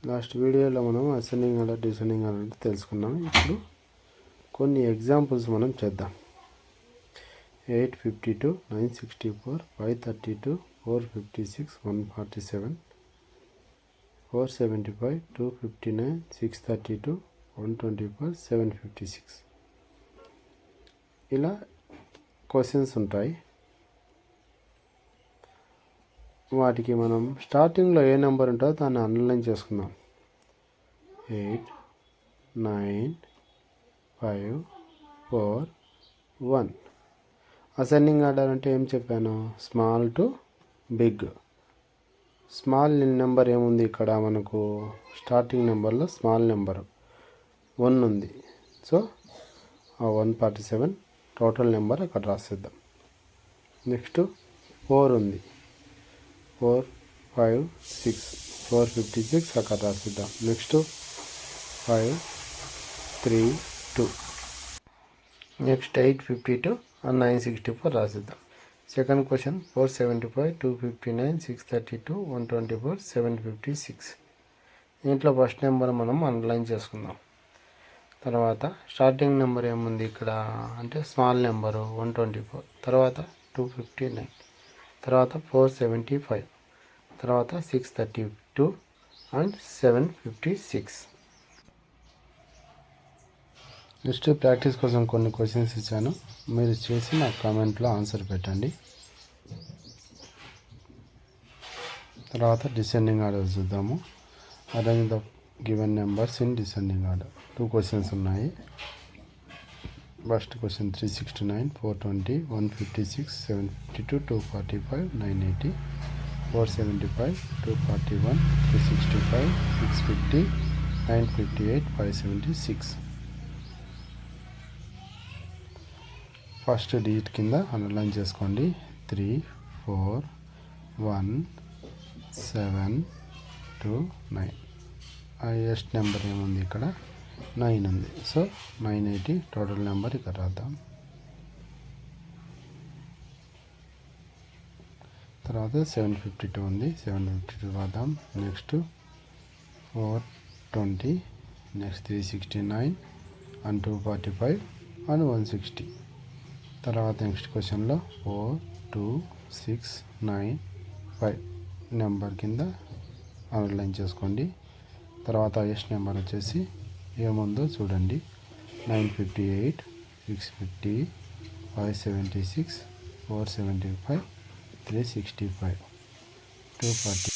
Last వీడియోలో మనం ascending order descending order తెలుసుకున్నాం. ఇప్పుడు కొన్ని ఎగ్జాంపుల్స్ మనం చేద్దాం. 852, 964, 532, 456, 147, 475, 259, 632, 124, 756 ఇలా క్వశ్చన్స్ ఉంటాయి. వాటికి మనం స్టార్టింగ్లో ఏ నెంబర్ ఉంటుందో దాన్ని అండర్లైన్ చేసుకుందాం. 8, 9, 5, 4, 1. అసెండింగ్ ఆర్డర్ అంటే ఏం చెప్పాను? Small to big. Small number ఏముంది ఇక్కడ మనకు? స్టార్టింగ్ నెంబర్లో స్మాల్ నెంబర్ 1 ఉంది. సో ఆ 147 టోటల్ నెంబర్ అక్కడ రాసేద్దాం. నెక్స్ట్ 4 ఉంది. 4, 5, 6, 456 అక్కడ రాసిద్దాం. నెక్స్ట్ 5, 3, 2. నెక్స్ట్ 852 అండ్ 964 రాసిద్దాం. Second question 475, 259, 632, 124, 756. దీంట్లో ఫస్ట్ నెంబర్ మనం అండర్లైన్ చేసుకుందాం. తర్వాత స్టార్టింగ్ నెంబర్ ఏముంది ఇక్కడ అంటే స్మాల్ నెంబరు 124, తర్వాత 259, తర్వాత 475, తర్వాత 632 అండ్ 756. నెక్స్ట్ ప్రాక్టీస్ కోసం కొన్ని క్వశ్చన్స్ ఇచ్చాను. మీరు చేసి నాకు కామెంట్లో ఆన్సర్ పెట్టండి. తర్వాత డిసెండింగ్ ఆర్డర్ చూద్దాము. Arrange the given numbers in descending order. 2 questions ఉన్నాయి. First question 369, 420, 156, 752, 245, 980, 475, 241, 365, 650, 958, 576. ఫస్ట్ డిజిట్ కింద అండర్లైన్ చేసుకోండి. 3, 4, 1, 7, 2, 9. హైయెస్ట్ నెంబర్ ఏముంది ఇక్కడ? 9 ఉంది. సో 980 టోటల్ నెంబర్ ఇక్కడ రాద్దాం. తర్వాత 752 ఉంది. 752 రాద్దాం. Next 420, next 369 and 245 and 160. తర్వాత నెక్స్ట్ క్వశ్చన్లో 4, 2, 6, 9, 5 నెంబర్ కింద అండర్లైన్ చేసుకోండి. తర్వాత హైయెస్ట్ నెంబర్ వచ్చేసి ఏముందో చూడండి. 958, 650, 576, 475, 365, 240.